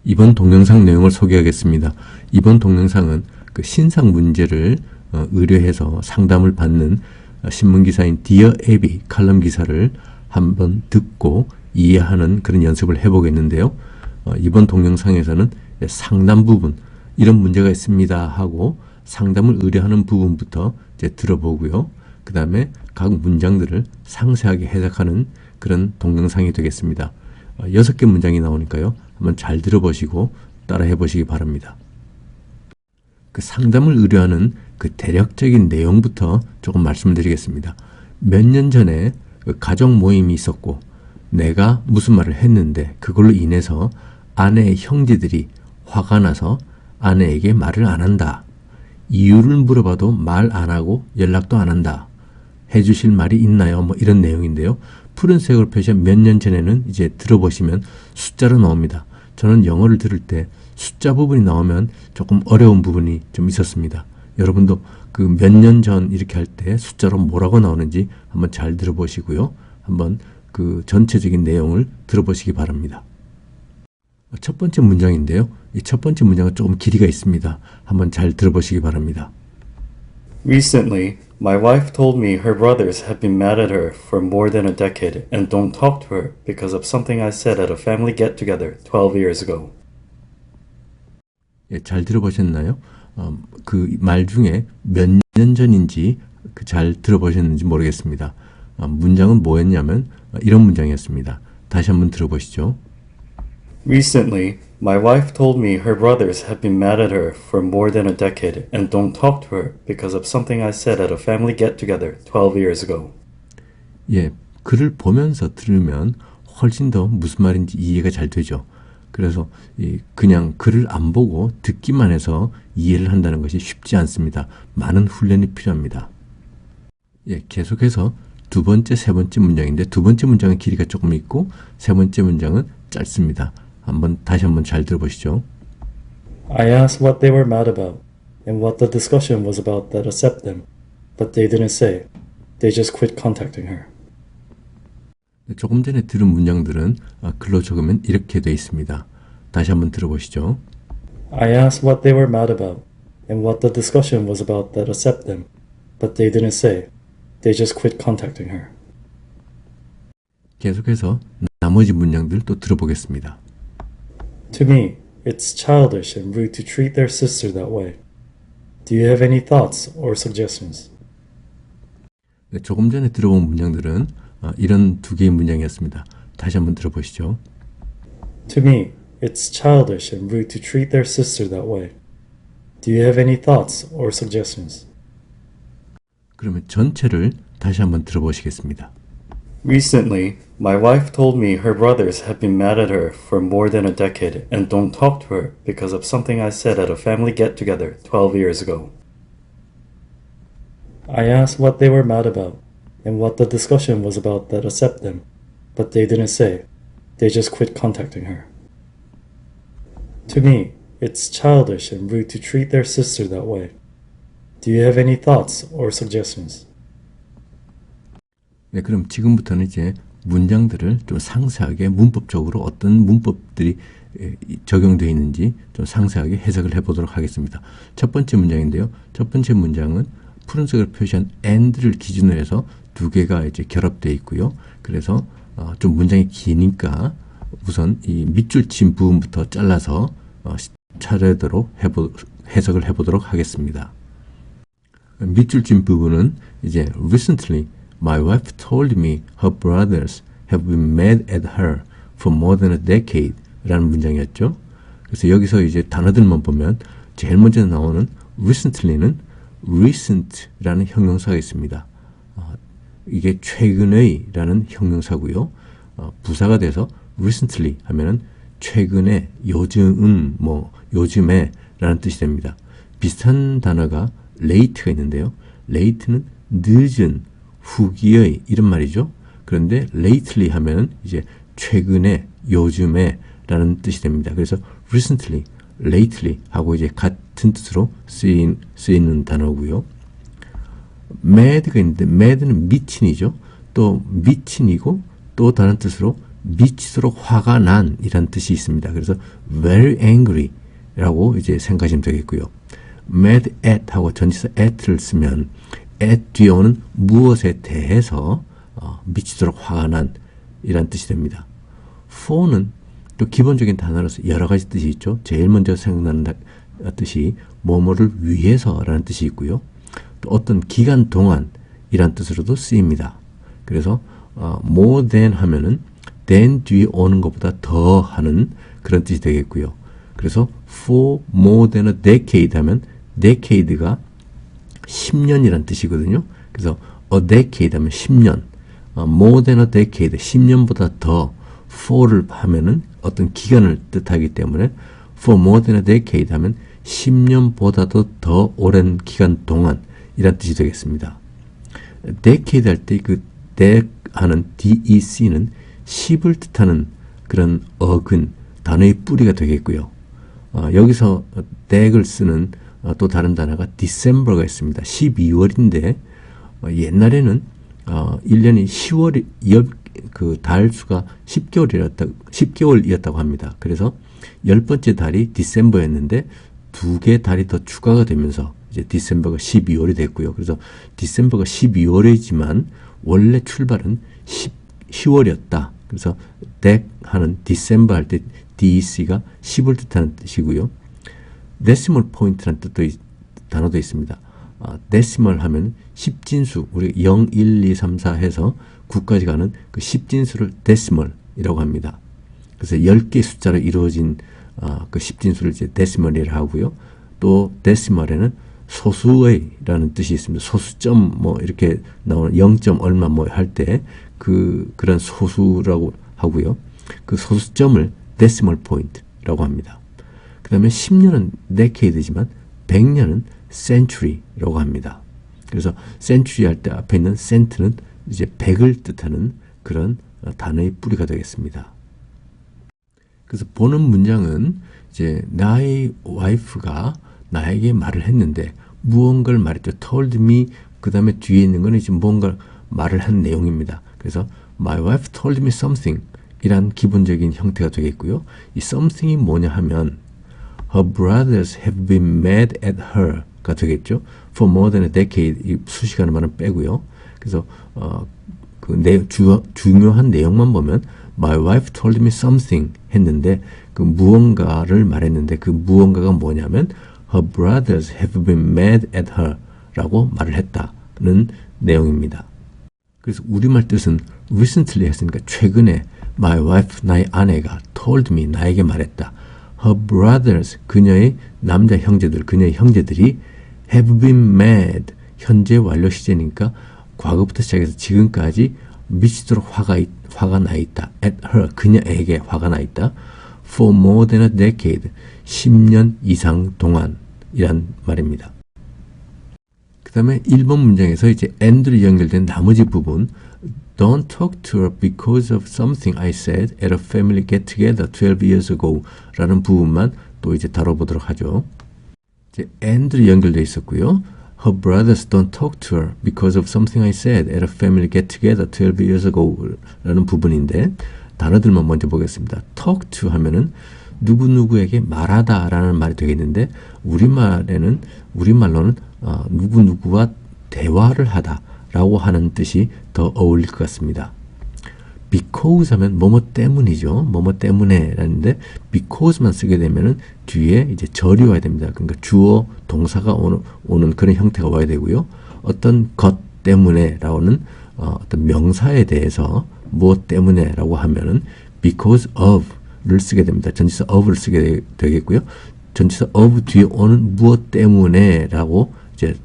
이번 동영상 내용을 소개하겠습니다. 이번 동영상은 그 신상 문제를 의뢰해서 상담을 받는 신문기사인 디어 애비 칼럼 기사를 한번 듣고 이해하는 그런 연습을 해보겠는데요. 이번 동영상에서는 상담 부분, 이런 문제가 있습니다 하고 상담을 의뢰하는 부분부터 이제 들어보고요. 그 다음에 각 문장들을 상세하게 해석하는 그런 동영상이 되겠습니다. 6개 문장이 나오니까요. 한번 잘 들어보시고 따라해 보시기 바랍니다. 그 상담을 의뢰하는 그 대략적인 내용부터 조금 말씀을 드리겠습니다. 몇 년 전에 그 가족 모임이 있었고 내가 무슨 말을 했는데 그걸로 인해서 아내의 형제들이 화가 나서 아내에게 말을 안 한다. 이유를 물어봐도 말 안 하고 연락도 안 한다. 해주실 말이 있나요? 뭐 이런 내용인데요. 푸른색으로 표시한 몇 년 전에는 이제 들어보시면 숫자로 나옵니다. 저는 영어를 들을 때 숫자 부분이 나오면 조금 어려운 부분이 좀 있었습니다. 여러분도 그 몇 년 전 이렇게 할 때 숫자로 뭐라고 나오는지 한번 잘 들어보시고요. 한번 그 전체적인 내용을 들어보시기 바랍니다. 첫 번째 문장인데요. 이 첫 번째 문장은 조금 길이가 있습니다. 한번 잘 들어보시기 바랍니다. Recently, my wife told me her brothers have been mad at her for more than a decade and don't talk to her because of something I said at a family get-together 12 years ago. 예, 잘 들어보셨나요? 그 말 중에 몇 년 전인지 잘 들어보셨는지 모르겠습니다. 문장은 뭐였냐면 이런 문장이었습니다. 다시 한번 들어보시죠. Recently, my wife told me her brothers have been mad at her for more than a decade and don't talk to her because of something I said at a family get-together 12 years ago. 예, 글을 보면서 들으면 훨씬 더 무슨 말인지 이해가 잘 되죠. 그래서 그냥 글을 안 보고 듣기만 해서 이해를 한다는 것이 쉽지 않습니다. 많은 훈련이 필요합니다. 예, 계속해서 두 번째, 세 번째 문장인데 두 번째 문장은 길이가 조금 있고 세 번째 문장은 짧습니다. 다시 한번 잘 들어보시죠. I asked what they were mad about and what the discussion was about that upset them, but they didn't say. They just quit contacting her. 조금 전에 들은 문장들은 글로 적으면 이렇게 되어 있습니다. 다시 한번 들어보시죠. I asked what they were mad about and what the discussion was about that upset them, but they didn't say. They just quit contacting her. 계속해서 나머지 문장들 또 들어보겠습니다. To me, it's childish and rude to treat their sister that way. Do you have any thoughts or suggestions? 조금 전에 들어본 문장들은 이런 두 개의 문장이었습니다. 다시 한번 들어보시죠. To me, it's childish and rude to treat their sister that way. Do you have any thoughts or suggestions? 그러면 전체를 다시 한번 들어보시겠습니다. Recently, my wife told me her brothers have been mad at her for more than a decade and don't talk to her because of something I said at a family get-together 12 years ago. I asked what they were mad about and what the discussion was about that upset them, but they didn't say. They just quit contacting her. To me, it's childish and rude to treat their sister that way. Do you have any thoughts or suggestions? 네, 그럼 지금부터는 이제 문장들을 좀 상세하게 문법적으로 어떤 문법들이 적용되어 있는지 좀 상세하게 해석을 해보도록 하겠습니다. 첫 번째 문장인데요. 첫 번째 문장은 푸른색으로 표시한 and를 기준으로 해서 두 개가 이제 결합되어 있고요. 그래서 좀 문장이 기니까 우선 이 밑줄 친 부분부터 잘라서 차례대로 해석을 해보도록 하겠습니다. 밑줄 친 부분은 이제 recently my wife told me her brothers have been mad at her for more than a decade 라는 문장이었죠. 그래서 여기서 이제 단어들만 보면 제일 먼저 나오는 recently는 recent라는 형용사가 있습니다. 이게 최근의 라는 형용사고요. 부사가 돼서 recently 하면은 최근에, 요즘, 요즘에 라는 뜻이 됩니다. 비슷한 단어가 late가 있는데요. late는 늦은, 후기의 이런 말이죠. 그런데 lately 하면은 이제 최근에, 요즘에 라는 뜻이 됩니다. 그래서 recently, lately 하고 이제 같은 뜻으로 쓰이는 단어고요. mad가 있는데 mad는 미친이죠. 또 미친이고 또 다른 뜻으로 미치도록 화가 난 이란 뜻이 있습니다. 그래서 very angry 라고 이제 생각하시면 되겠고요. mad at 하고 전치사 at를 쓰면 at 뒤에 오는 무엇에 대해서 미치도록 화가 난 이란 뜻이 됩니다. for는 또 기본적인 단어로서 여러 가지 뜻이 있죠. 제일 먼저 생각나는 뜻이 뭐뭐를 위해서라는 뜻이 있고요. 또 어떤 기간 동안 이란 뜻으로도 쓰입니다. 그래서 more than 하면은 than 뒤에 오는 것보다 더 하는 그런 뜻이 되겠고요. 그래서 for more than a decade 하면 decade가 10년이란 뜻이거든요. 그래서 a decade 하면 10년, more than a decade, 10년보다 더 for를 하면은 어떤 기간을 뜻하기 때문에 for more than a decade 하면 10년보다도 더 오랜 기간 동안 이란 뜻이 되겠습니다. decade 할 때 그 dec 하는 dec는 10을 뜻하는 그런 어근, 단어의 뿌리가 되겠고요. 여기서 dec을 쓰는 또 다른 단어가 December가 있습니다. 12월인데 옛날에는 1년이 10월 그 달 수가 10개월이었다고 합니다. 그래서 10번째 달이 December였는데 2개 달이 더 추가가 되면서 이제 December가 12월이 됐고요. 그래서 December가 12월이지만 원래 출발은 10월이었다. 그래서 dec 하는 December 할 때 DEC가 10을 뜻하는 뜻이고요. decimal point라는 단어도 있습니다. decimal 하면 10진수, 우리 0, 1, 2, 3, 4 해서 9까지 가는 그 10진수를 decimal이라고 합니다. 그래서 10개 숫자로 이루어진 그 10진수를 이제 decimal이라고 하고요. 또 decimal에는 소수의라는 뜻이 있습니다. 소수점 뭐 이렇게 나오는 0점 얼마 뭐 할 때 그런 소수라고 하고요. 그 소수점을 decimal point라고 합니다. 그 다음에 10년은 decade지만 100년은 century라고 합니다. 그래서 century 할 때 앞에 있는 cent는 이제 100을 뜻하는 그런 단어의 뿌리가 되겠습니다. 그래서 보는 문장은 이제 나의 와이프가 나에게 말을 했는데 무언가를 말했죠. told me 그 다음에 뒤에 있는 거는 이제 뭔가 말을 한 내용입니다. 그래서 my wife told me something 이란 기본적인 형태가 되겠고요. 이 something이 뭐냐 하면 her brothers have been mad at her가 되겠죠. for more than a decade 이 수식하는 말은 빼고요. 그래서 중요한 내용만 보면 my wife told me something 했는데 그 무언가를 말했는데 그 무언가가 뭐냐면 her brothers have been mad at her 라고 말을 했다는 내용입니다. 그래서 우리말 뜻은 recently 했으니까 최근에 my wife, 나의 아내가 told me, 나에게 말했다. her brothers, 그녀의 남자 형제들, 그녀의 형제들이 have been mad, 현재 완료 시제니까 과거부터 시작해서 지금까지 미치도록 화가 나 있다. at her, 그녀에게 화가 나 있다. for more than a decade, 10년 이상 동안 이란 말입니다. 그 다음에 1번 문장에서 이제 and로 연결된 나머지 부분 Don't talk to her because of something I said at a family get-together 12 years ago 라는 부분만 또 이제 다뤄보도록 하죠. 이제 and로 연결되어 있었고요. Her brothers don't talk to her because of something I said at a family get-together 12 years ago 라는 부분인데 단어들만 먼저 보겠습니다. talk to 하면은 누구누구에게 말하다 라는 말이 되겠는데 우리말로는 누구누구와 대화를 하다 라고 하는 뜻이 더 어울릴 것 같습니다. because 하면 뭐뭐 때문이죠. 뭐뭐 때문에 라는데 because만 쓰게 되면은 뒤에 이제 절이 와야 됩니다. 그러니까 주어 동사가 오는 그런 형태가 와야 되고요. 어떤 것 때문에 라고는 어떤 명사에 대해서 무엇 때문에 라고 하면은 because of 를 쓰게 됩니다. 전치사 of를 쓰게 되겠고요. 전치사 of 뒤에 오는 무엇 때문에 라고 이제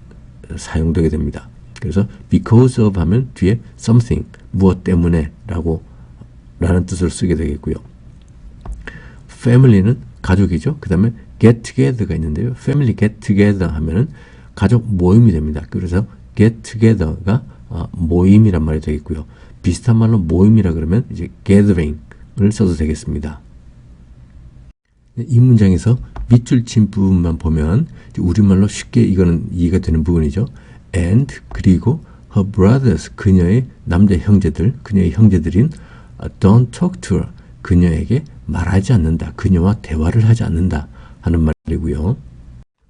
사용되게 됩니다. 그래서 because of 하면 뒤에 something, 무엇 때문에 라는 뜻을 쓰게 되겠고요. family는 가족이죠. 그 다음에 get together가 있는데요. family get together 하면은 가족 모임이 됩니다. 그래서 get together가 모임이란 말이 되겠고요. 비슷한 말로 모임이라 그러면 이제 gathering을 써도 되겠습니다. 이 문장에서 밑줄 친 부분만 보면 우리말로 쉽게 이거는 이해가 되는 부분이죠. and 그리고 her brothers 그녀의 남자 형제들, 그녀의 형제들인 don't talk to her. 그녀에게 말하지 않는다. 그녀와 대화를 하지 않는다 하는 말이고요.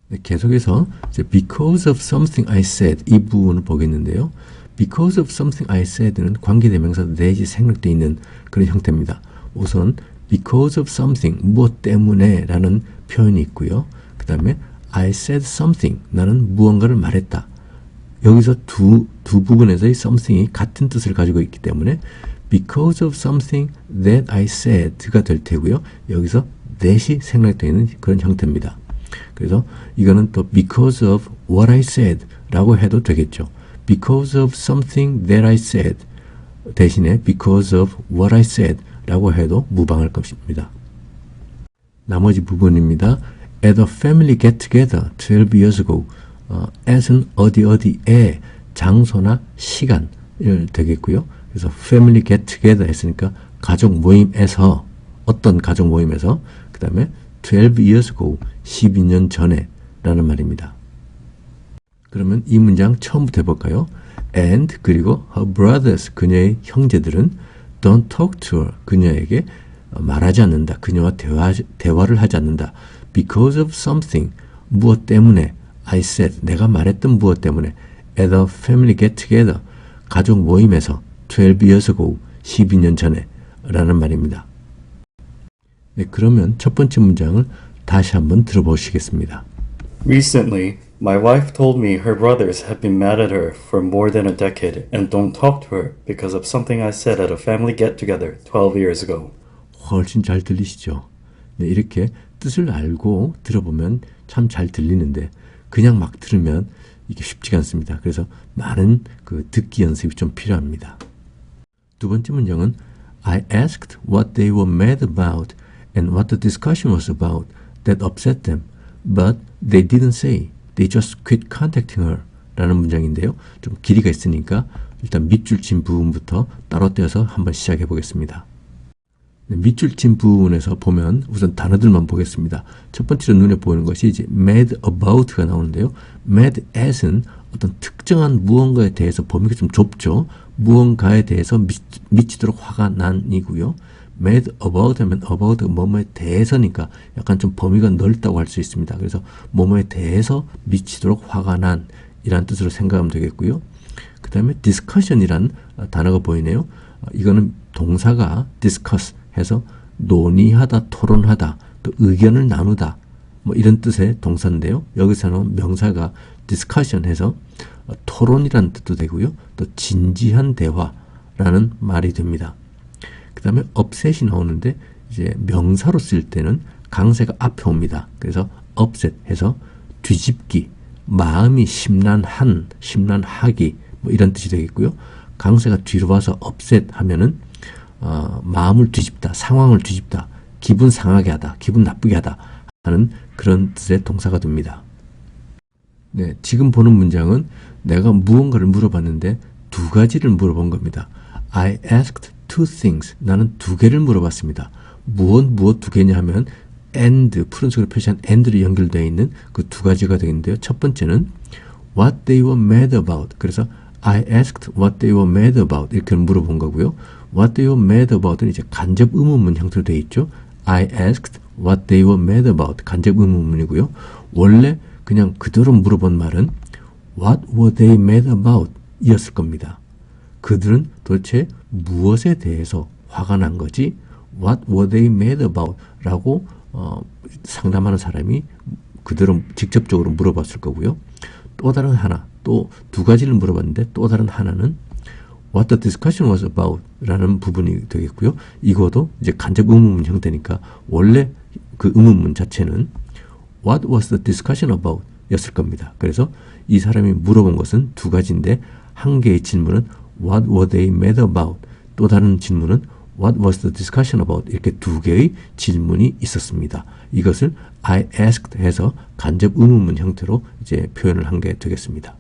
네, 계속해서 이제 because of something I said 이 부분을 보겠는데요. because of something I said는 관계대명사 that이 생략되어 있는 그런 형태입니다. 우선 because of something 무엇 때문에 라는 표현이 있고요. 그 다음에 I said something 나는 무언가를 말했다. 여기서 두 부분에서의 something이 같은 뜻을 가지고 있기 때문에 because of something that I said가 될 테고요. 여기서 that이 생략되어 있는 그런 형태입니다. 그래서 이거는 또 because of what I said 라고 해도 되겠죠. because of something that I said 대신에 because of what I said 라고 해도 무방할 것입니다. 나머지 부분입니다. At a family get-together 12 years ago at은 어디에 장소나 시간을 되겠고요. 그래서 family get-together 했으니까 가족 모임에서 어떤 가족 모임에서 그 다음에 12 years ago 12년 전에 라는 말입니다. 그러면 이 문장 처음부터 해볼까요? And 그리고 her brothers 그녀의 형제들은 don't talk to her 그녀에게 말하지 않는다. 그녀와 대화를 하지 않는다. Because of something 무엇 때문에 I said 내가 말했던 무엇 때문에 at a family get together 가족 모임에서 12 years ago 12년 전에 라는 말입니다. 네, 그러면 첫 번째 문장을 다시 한번 들어보시겠습니다. Recently, my wife told me her brothers have been mad at her for more than a decade and don't talk to her because of something I said at a family get-together 12 years ago. 훨씬 잘 들리시죠? 네, 이렇게 뜻을 알고 들어보면 참 잘 들리는데 그냥 막 들으면 이게 쉽지가 않습니다. 그래서 많은 그 듣기 연습이 좀 필요합니다. 두 번째 문장은 I asked what they were mad about and what the discussion was about that upset them, but they didn't say. They just quit contacting her 라는 문장인데요. 좀 길이가 있으니까 일단 밑줄 친 부분부터 따로 떼어서 한번 시작해 보겠습니다. 밑줄 친 부분에서 보면 우선 단어들만 보겠습니다. 첫 번째로 눈에 보이는 것이 이제 mad about가 나오는데요. mad at은 어떤 특정한 무언가에 대해서 범위가 좀 좁죠. 무언가에 대해서 미치도록 화가 난이고요. mad about 하면 about가 뭐뭐에 대해서니까 약간 좀 범위가 넓다고 할 수 있습니다. 그래서 뭐뭐에 대해서 미치도록 화가 난 이란 뜻으로 생각하면 되겠고요. 그 다음에 discussion이란 단어가 보이네요. 이거는 동사가 discuss 해서 논의하다, 토론하다, 또 의견을 나누다 뭐 이런 뜻의 동사인데요. 여기서는 명사가 discussion 해서 토론이라는 뜻도 되고요. 또 진지한 대화라는 말이 됩니다. 그 다음에 upset이 나오는데 이제 명사로 쓸 때는 강세가 앞에 옵니다. 그래서 upset 해서 뒤집기, 마음이 심란한, 심란하기 뭐 이런 뜻이 되겠고요. 강세가 뒤로 와서 upset 하면은 마음을 뒤집다, 상황을 뒤집다, 기분 상하게 하다, 기분 나쁘게 하다 하는 그런 뜻의 동사가 됩니다. 네, 지금 보는 문장은 내가 무언가를 물어봤는데 두 가지를 물어본 겁니다. I asked two things. 나는 두 개를 물어봤습니다. 무엇 두 개냐 하면 and, 푸른색으로 표시한 and로 연결되어 있는 그 두 가지가 되겠는데요. 첫 번째는 what they were mad about. 그래서 I asked what they were mad about 이렇게 물어본 거고요. What they were mad about은 이제 간접 의문문 형태로 되어 있죠. I asked what they were mad about 간접 의문문이고요. 원래 그냥 그대로 물어본 말은 What were they mad about 이었을 겁니다. 그들은 도대체 무엇에 대해서 화가 난 거지? What were they mad about 라고 상담하는 사람이 그대로 직접적으로 물어봤을 거고요. 또 다른 하나, 또 두 가지를 물어봤는데 또 다른 하나는 What the discussion was about 라는 부분이 되겠고요. 이것도 이제 간접 의문문 형태니까 원래 그 의문문 자체는 What was the discussion about 였을 겁니다. 그래서 이 사람이 물어본 것은 두 가지인데 한 개의 질문은 What were they mad about? 또 다른 질문은 What was the discussion about? 이렇게 두 개의 질문이 있었습니다. 이것을 I asked 해서 간접 의문문 형태로 이제 표현을 한 게 되겠습니다.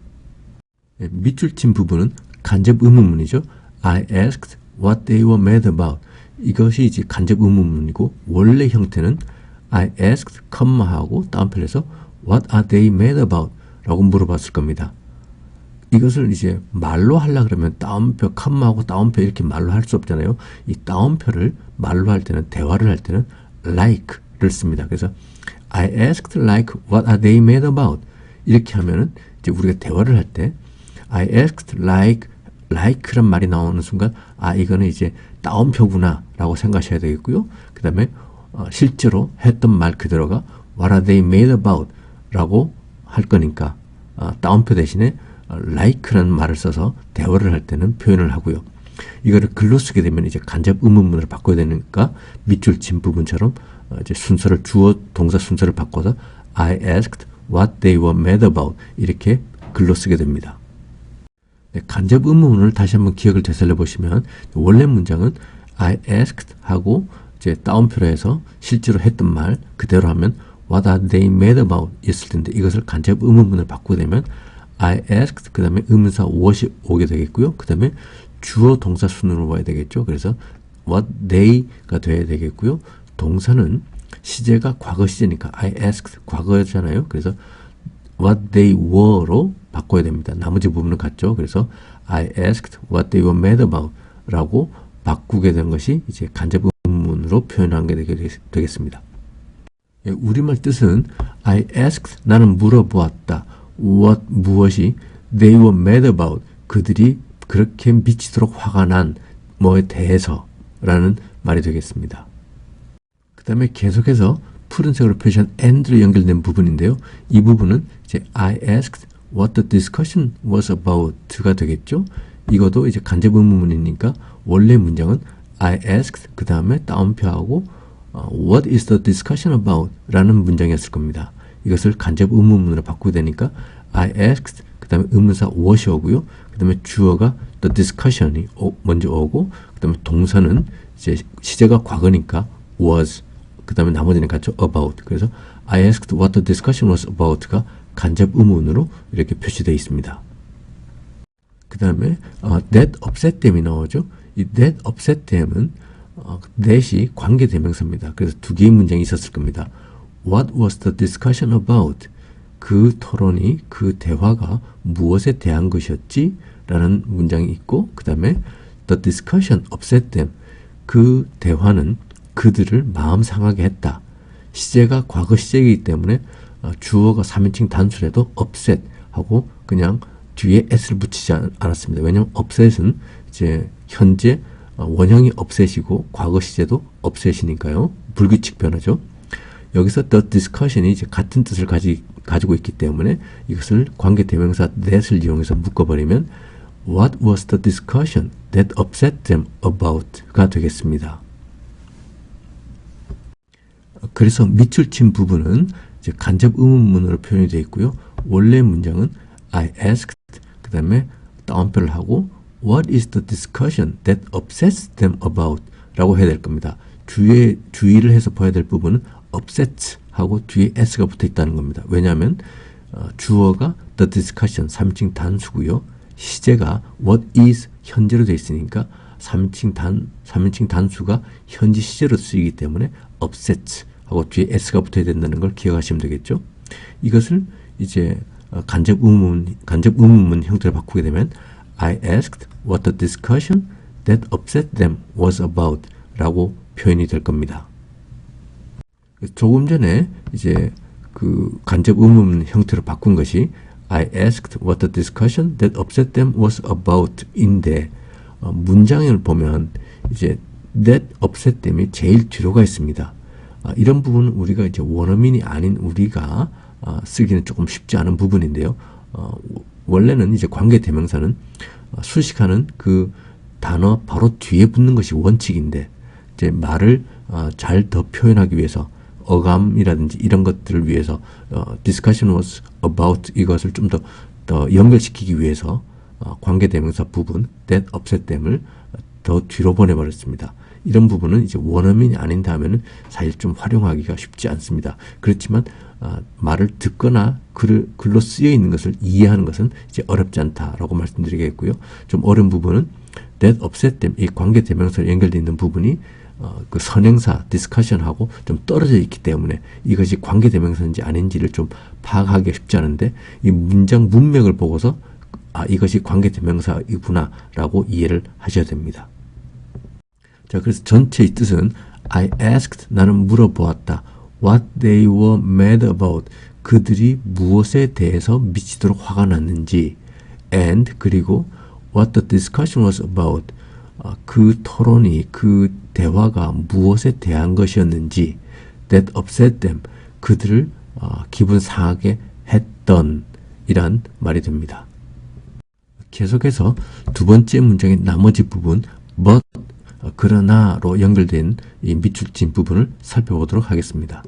밑줄 친 부분은 간접 의문문이죠. I asked what they were mad about. 이것이 이제 간접 의문문이고 원래 형태는 I asked, 하고 다운표에서 what are they mad about? 라고 물어봤을 겁니다. 이것을 이제 말로 하려 그러면 따옴표, 컴마하고 따옴표 이렇게 말로 할 수 없잖아요. 이 따옴표를 말로 할 때는, 대화를 할 때는 like를 씁니다. 그래서 I asked like what are they made about? 이렇게 하면은 이제 우리가 대화를 할 때 I asked like란 말이 나오는 순간 아 이거는 이제 따옴표구나 라고 생각하셔야 되겠고요. 그 다음에 실제로 했던 말 그대로가 what are they made about? 라고 할 거니까 따옴표 대신에 like라는 말을 써서 대화를 할 때는 표현을 하고요. 이거를 글로 쓰게 되면 이제 간접 의문문으로 바꿔야 되니까 밑줄 친 부분처럼 이제 순서를 주어 동사 순서를 바꿔서 I asked what they were mad about 이렇게 글로 쓰게 됩니다. 네, 간접 의문문을 다시 한번 기억을 되살려 보시면 원래 문장은 I asked 하고 이제 따옴표로 해서 실제로 했던 말 그대로 하면 what are they mad about 있을 텐데 이것을 간접 의문문을 바꾸게 되면 I asked 그 다음에 의문사 what이 오게 되겠고요. 그 다음에 주어 동사 순으로 와야 되겠죠. 그래서 what they가 돼야 되겠고요. 동사는 시제가 과거 시제니까 I asked 과거잖아요. 그래서 what they were로 바꿔야 됩니다. 나머지 부분은 같죠. 그래서 I asked what they were mad about 라고 바꾸게 된 것이 이제 간접 의문문으로 표현한 게 되겠습니다. 예, 우리말 뜻은 I asked 나는 물어보았다. what 무엇이 they were mad about 그들이 그렇게 미치도록 화가 난 뭐에 대해서 라는 말이 되겠습니다. 그 다음에 계속해서 푸른색으로 표시한 and로 연결된 부분인데요. 이 부분은 이제 I asked what the discussion was about가 되겠죠. 이것도 이제 간접 의문문이니까 원래 문장은 I asked 그 다음에 따옴표하고 what is the discussion about 라는 문장이었을 겁니다. 이것을 간접 의문문으로 바꾸게 되니까 I asked 그 다음에 의문사 what이 오고요. 그 다음에 주어가 the discussion이 먼저 오고 그 다음에 동사는 이제 시제가 과거니까 was 그 다음에 나머지는 같죠. about 그래서 I asked what the discussion was about가 간접 의문으로 이렇게 표시되어 있습니다. 그 다음에 that upset them이 나오죠. 이 that upset them은 that이 관계대명사입니다. 그래서 두 개의 문장이 있었을 겁니다. What was the discussion about? 그 토론이 그 대화가 무엇에 대한 것이었지? 라는 문장이 있고 그 다음에 the discussion upset them 그 대화는 그들을 마음 상하게 했다. 시제가 과거 시제이기 때문에 주어가 3인칭 단수라도 upset 하고 그냥 뒤에 s를 붙이지 않았습니다. 왜냐하면 upset은 이제 현재 원형이 upset이고 과거 시제도 upset이니까요. 불규칙 변화죠. 여기서 the discussion이 이제 같은 뜻을 가지고 있기 때문에 이것을 관계대명사 that을 이용해서 묶어버리면 What was the discussion that upset them about가 되겠습니다. 그래서 밑줄 친 부분은 이제 간접 의문문으로 표현이 되어 있고요. 원래 문장은 I asked 그 다음에 따옴표를 하고 What is the discussion that upsets them about 라고 해야 될 겁니다. 주의를 해서 봐야 될 부분은 upset 하고 뒤에 s가 붙어 있다는 겁니다. 왜냐하면 주어가 the discussion 3인칭 단수고요. 시제가 what is 현재로 되어 있으니까 3인칭 단수가 현재 시제로 쓰이기 때문에 upset 하고 뒤에 s가 붙어야 된다는 걸 기억하시면 되겠죠. 이것을 이제 간접 의문문 형태로 바꾸게 되면 I asked what the discussion that upset them was about 라고 표현이 될 겁니다. 조금 전에 이제 그 간접 의문문 형태로 바꾼 것이 I asked what the discussion that upset them was about 인데 문장을 보면 이제 that upset them이 제일 뒤로가 있습니다. 이런 부분은 우리가 이제 원어민이 아닌 우리가 쓰기는 조금 쉽지 않은 부분인데요. 원래는 이제 관계대명사는 수식하는 그 단어 바로 뒤에 붙는 것이 원칙인데 이제 말을 잘 더 표현하기 위해서 어감이라든지 이런 것들을 위해서 discussion was about 이것을 좀 더 연결시키기 위해서 관계대명사 부분 that upset them을 더 뒤로 보내버렸습니다. 이런 부분은 이제 원어민이 아닌 다음에는 사실 좀 활용하기가 쉽지 않습니다. 그렇지만 말을 듣거나 글로 쓰여 있는 것을 이해하는 것은 이제 어렵지 않다라고 말씀드리겠고요. 좀 어려운 부분은 that upset them 이 관계대명사로 연결되어 있는 부분이 그 선행사 discussion하고 좀 떨어져 있기 때문에 이것이 관계대명사인지 아닌지를 좀 파악하기가 쉽지 않은데 이 문장 문맥을 보고서 아, 이것이 관계대명사이구나 라고 이해를 하셔야 됩니다. 자, 그래서 전체의 뜻은 I asked, 나는 물어보았다. What they were mad about, 그들이 무엇에 대해서 미치도록 화가 났는지. And, 그리고 what the discussion was about, 그 토론이, 그 대화가 무엇에 대한 것이었는지. That upset them, 그들을 기분 상하게 했던 이란 말이 됩니다. 계속해서 두 번째 문장의 나머지 부분 but, 그러나로 연결된 이 밑줄진 부분을 살펴보도록 하겠습니다.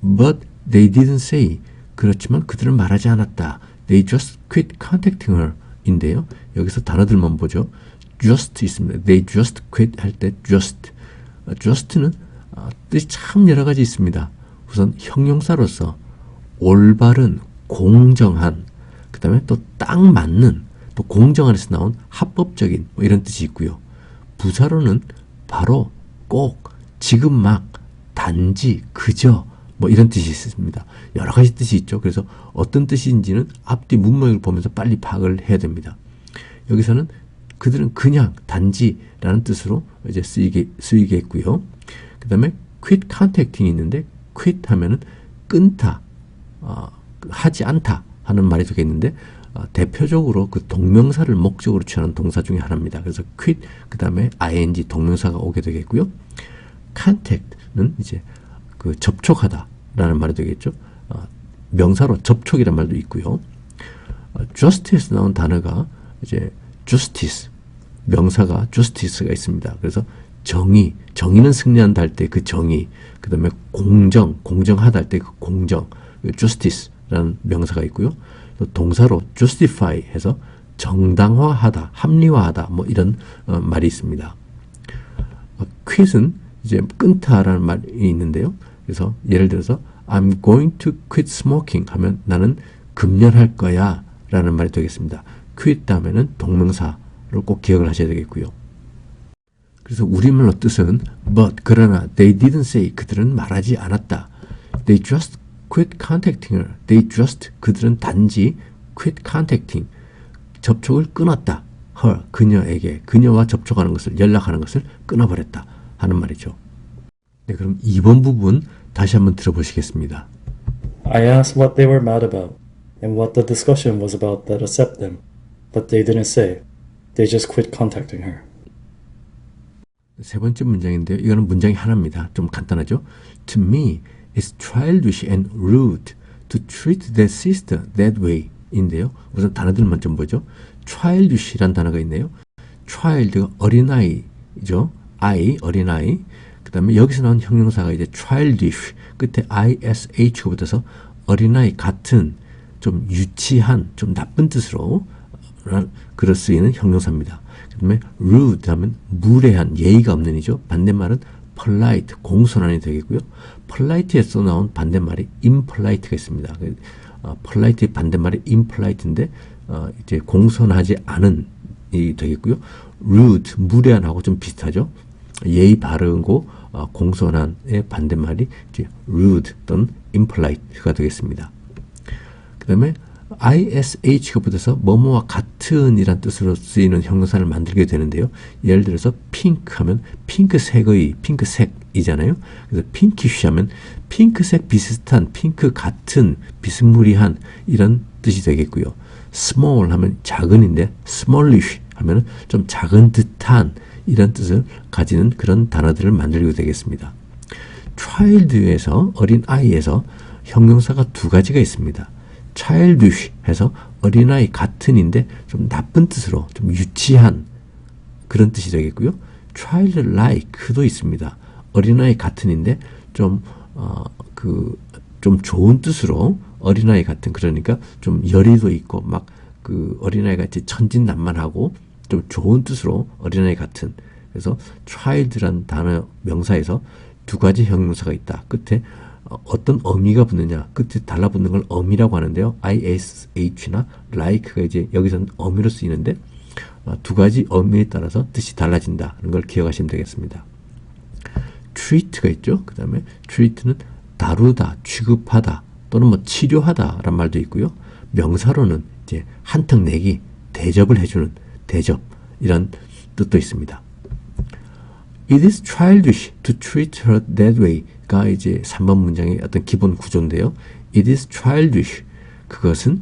But they didn't say, 그렇지만 그들은 말하지 않았다. They just quit contacting her 인데요. 여기서 단어들만 보죠. just 있습니다. They just quit 할 때 just는 뜻이 참 여러 가지 있습니다. 우선 형용사로서 올바른, 공정한, 그 다음에 또 딱 맞는, 또 공정한에서 나온 합법적인 뭐 이런 뜻이 있고요. 부사로는 바로, 꼭, 지금 막, 단지, 그저 뭐 이런 뜻이 있습니다. 여러 가지 뜻이 있죠. 그래서 어떤 뜻인지는 앞뒤 문맥을 보면서 빨리 파악을 해야 됩니다. 여기서는 그들은 그냥, 단지라는 뜻으로 이제 쓰이겠고요. 그 다음에 quit contacting이 있는데 quit 하면은 끊다, 하지 않다 하는 말이 되겠는데 대표적으로 그 동명사를 목적으로 취하는 동사 중에 하나입니다. 그래서 quit 그 다음에 ing 동명사가 오게 되겠고요. contact는 이제 그 접촉하다라는 말이 되겠죠. 명사로 접촉이라는 말도 있고요. justice에서 나온 단어가 이제 justice, 명사가 justice가 있습니다. 그래서 정의는 승리한다 할 때 그 정의, 그 다음에 공정하다 할 때 그 공정, justice라는 명사가 있고요. 또 동사로 justify 해서 정당화하다, 합리화하다 뭐 이런 말이 있습니다. quit은 이제 끊다라는 말이 있는데요. 그래서 예를 들어서 I'm going to quit smoking 하면 나는 금연할 거야 라는 말이 되겠습니다. quit 다음에는 동명사를 꼭 기억을 하셔야 되겠고요. 그래서 우리말로 뜻은 but, 그러나 they didn't say, 그들은 말하지 않았다. They just quit contacting her. They just, 그들은 단지 quit contacting, 접촉을 끊었다. her, 그녀에게, 그녀와 접촉하는 것을, 연락하는 것을 끊어버렸다 하는 말이죠. 네, 그럼 2번 부분 다시 한번 들어보시겠습니다. I asked what they were mad about and what the discussion was about that upset them, but they didn't say. They just quit contacting her. 세 번째 문장인데요. 이거는 문장이 하나입니다. 좀 간단하죠. To me, it's childish and rude to treat their sister that way 인데요. 우선 단어들만 좀 보죠. childish라는 단어가 있네요. child가 어린아이죠. 어린아이. 그 다음에 여기서 나온 형용사가 이제 childish, 끝에 ish가 붙어서 어린아이 같은, 좀 유치한, 좀 나쁜 뜻으로 글을 쓰이는 형용사입니다. 그 다음에 rude 하면 무례한, 예의가 없는 이죠. 반대말은 polite, 공손한이 되겠고요. polite에서 나온 반대말이 impolite가 있습니다. polite의 반대말이 impolite인데 이제 공손하지 않은 이 되겠고요. rude, 무례한하고 좀 비슷하죠. 예의 바르고 공손한의 반대말이 이제 rude 또는 impolite가 되겠습니다. 그 다음에 ish가 붙어서 뭐뭐와 같은 이란 뜻으로 쓰이는 형용사를 만들게 되는데요. 예를 들어서 pink 하면 핑크색의, 핑크색이잖아요. 그래서 pinkish 하면 핑크색 비슷한, 핑크 같은, 비스무리한 이런 뜻이 되겠고요. small 하면 작은인데 smallish 하면 좀 작은 듯한 이런 뜻을 가지는 그런 단어들을 만들게 되겠습니다. child에서, 어린아이에서 형용사가 두 가지가 있습니다. childish 해서 어린아이 같은인데 좀 나쁜 뜻으로 좀 유치한 그런 뜻이 되겠고요. childlike도 있습니다. 어린아이 같은인데 좀 좋은 뜻으로 어린아이 같은, 그러니까 좀 열의도 있고 막 그 어린아이 같이 천진난만하고 좀 좋은 뜻으로 어린아이 같은. 그래서 child란 단어 명사에서 두 가지 형용사가 있다. 끝에 어떤 어미가 붙느냐, 끝에 달라붙는 걸 어미라고 하는데요. ish나 like가 이제 여기서는 어미로 쓰이는데 두 가지 어미에 따라서 뜻이 달라진다는 걸 기억하시면 되겠습니다. treat가 있죠. 그 다음에 treat는 다루다, 취급하다 또는 뭐 치료하다 라는 말도 있고요. 명사로는 이제 한턱 내기, 대접을 해주는 대접, 이런 뜻도 있습니다. It is childish to treat her that way가 이제 3번 문장의 어떤 기본 구조인데요. It is childish. 그것은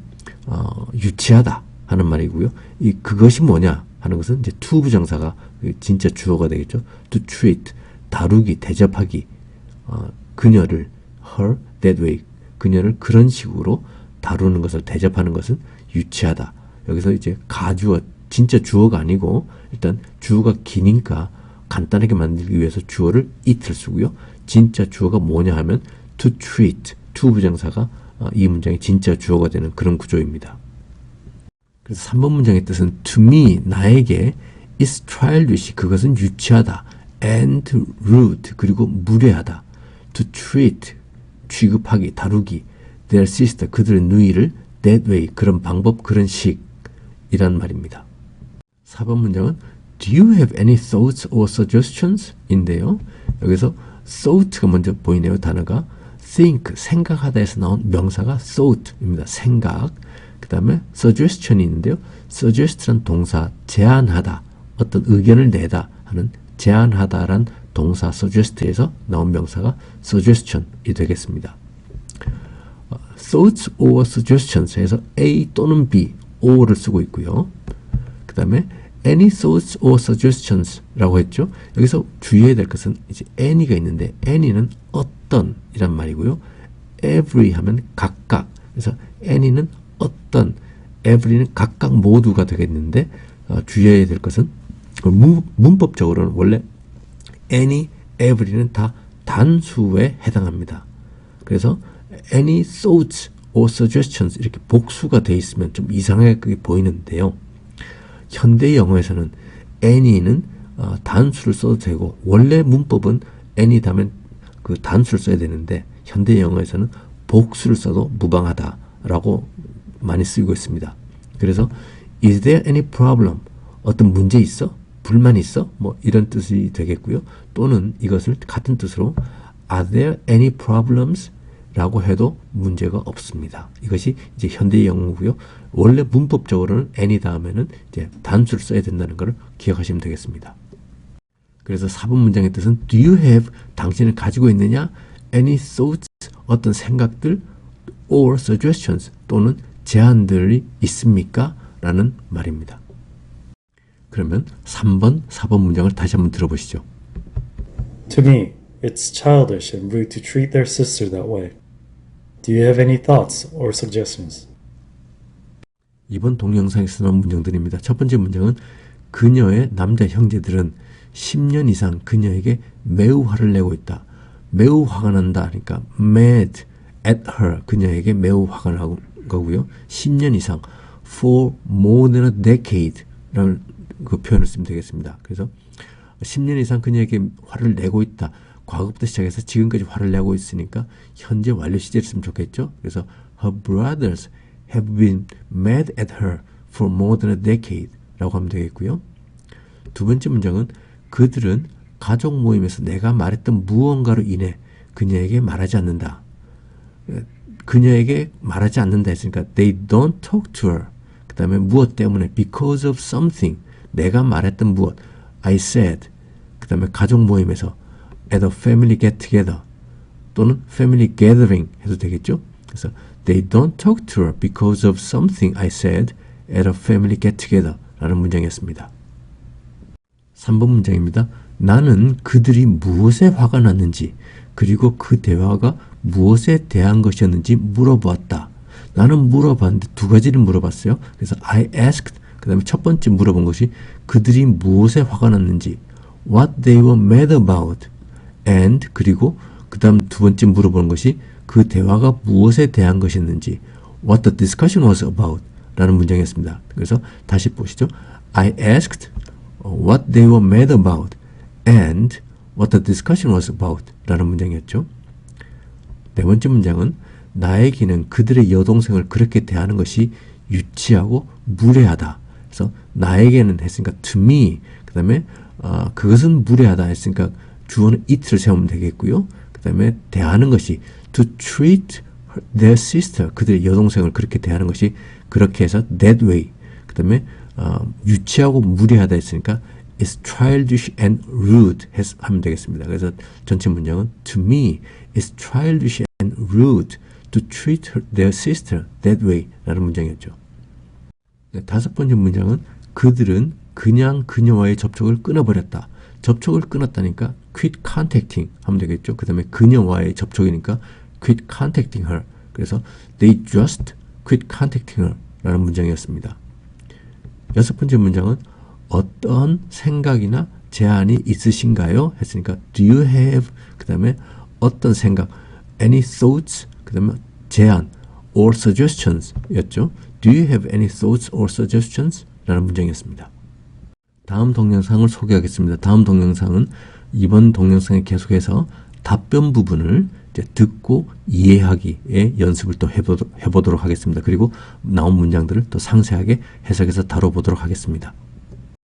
유치하다 하는 말이고요. 이 그것이 뭐냐 하는 것은 이제 to 부정사가 진짜 주어가 되겠죠. To treat, 다루기, 대접하기, 그녀를 her that way, 그녀를 그런 식으로 다루는 것을, 대접하는 것은 유치하다. 여기서 이제 가주어, 진짜 주어가 아니고 일단 주어가 기니까 간단하게 만들기 위해서 주어를 it를 쓰고요. 진짜 주어가 뭐냐 하면 to treat, to 부정사가 이 문장의 진짜 주어가 되는 그런 구조입니다. 그래서 3번 문장의 뜻은 to me, 나에게 is childish, 그것은 유치하다, and rude, 그리고 무례하다, to treat, 취급하기, 다루기, their sister, 그들의 누이를 that way, 그런 방법, 그런 식이란 말입니다. 4번 문장은 Do you have any thoughts or suggestions? 인데요. 여기서 thought가 먼저 보이네요. 단어가 think, 생각하다에서 나온 명사가 thought입니다. 생각. 그 다음에 suggestion이 있는데요. suggest란 동사, 제안하다, 어떤 의견을 내다 하는 제안하다란 동사 suggest에서 나온 명사가 suggestion이 되겠습니다. thoughts or suggestions 에서 A 또는 B, O를 쓰고 있고요. 그 다음에 any thoughts or suggestions 라고 했죠. 여기서 주의해야 될 것은 이제 any가 있는데 any는 어떤 이란 말이고요. every 하면 각각. 그래서 any는 어떤, every는 각각 모두가 되겠는데 주의해야 될 것은 문법적으로는 원래 any, every는 다 단수에 해당합니다. 그래서 any thoughts or suggestions 이렇게 복수가 돼 있으면 좀 이상하게 보이는데요. 현대 영어에서는 any는 단수를 써도 되고 원래 문법은 any 다면 그 단수를 써야 되는데 현대 영어에서는 복수를 써도 무방하다라고 많이 쓰이고 있습니다. 그래서 is there any problem? 어떤 문제 있어? 불만 있어? 뭐 이런 뜻이 되겠고요. 또는 이것을 같은 뜻으로 are there any problems? 라고 해도 문제가 없습니다. 이것이 이제 현대 영어고요. 원래 문법적으로는 any 다음에는 이제 단수를 써야 된다는 것을 기억하시면 되겠습니다. 그래서 4번 문장의 뜻은 Do you have, 당신은 가지고 있느냐? Any thoughts, 어떤 생각들 or suggestions, 또는 제안들이 있습니까? 라는 말입니다. 그러면 3번, 4번 문장을 다시 한번 들어보시죠. To me, it's childish and rude to treat their sister that way. Do you have any thoughts or suggestions? 이번 동영상에서 나온 문장들입니다. 첫 번째 문장은 그녀의 남자 형제들은 10년 이상 그녀에게 매우 화를 내고 있다. 매우 화가 난다. 그러니까 mad at her, 그녀에게 매우 화가 나는 거고요. 10년 이상 for more than a decade 라는 그 표현을 쓰면 되겠습니다. 그래서 10년 이상 그녀에게 화를 내고 있다. 과거부터 시작해서 지금까지 화를 내고 있으니까 현재 완료 시제를 쓰면 좋겠죠. 그래서 her brothers have been mad at her for more than a decade 라고 하면 되겠고요. 두 번째 문장은 그들은 가족 모임에서 내가 말했던 무언가로 인해 그녀에게 말하지 않는다. 그녀에게 말하지 않는다 했으니까 they don't talk to her. 그 다음에 무엇 때문에 because of something, 내가 말했던 무엇, I said. 그 다음에 가족 모임에서 at a family get together 또는 family gathering 해도 되겠죠. 그래서 they don't talk to her because of something I said at a family get together 라는 문장이었습니다. 3번 문장입니다. 나는 그들이 무엇에 화가 났는지 그리고 그 대화가 무엇에 대한 것이었는지 물어보았다. 나는 물어봤는데 두 가지를 물어봤어요. 그래서 I asked, 그 다음에 첫 번째 물어본 것이 그들이 무엇에 화가 났는지 what they were mad about, and 그리고 그 다음 두 번째 물어보는 것이 그 대화가 무엇에 대한 것이었는지 what the discussion was about 라는 문장이었습니다. 그래서 다시 보시죠. I asked what they were mad about and what the discussion was about 라는 문장이었죠. 네 번째 문장은 나에게는 그들의 여동생을 그렇게 대하는 것이 유치하고 무례하다. 그래서 나에게는 했으니까 to me, 그 다음에 그것은 무례하다 했으니까 주어는 it를 세우면 되겠고요. 그 다음에 대하는 것이 to treat their sister, 그들의 여동생을 그렇게 대하는 것이 그렇게 해서 that way. 그 다음에 유치하고 무례하다 했으니까 is childish and rude 하면 되겠습니다. 그래서 전체 문장은 to me is childish and rude to treat their sister that way 라는 문장이었죠. 다섯 번째 문장은 그들은 그냥 그녀와의 접촉을 끊어버렸다. 접촉을 끊었다니까 quit contacting 하면 되겠죠. 그 다음에 그녀와의 접촉이니까 quit contacting her. 그래서 they just quit contacting her 라는 문장이었습니다. 여섯 번째 문장은 어떤 생각이나 제안이 있으신가요? 했으니까 do you have 그 다음에 어떤 생각 any thoughts 그 다음에 제안 or suggestions 였죠. do you have any thoughts or suggestions? 라는 문장이었습니다. 다음 동영상을 소개하겠습니다. 다음 동영상은 이번 동영상에 계속해서 답변 부분을 이제 듣고 이해하기의 연습을 또 해보도록 하겠습니다. 그리고 나온 문장들을 더 상세하게 해석해서 다뤄보도록 하겠습니다.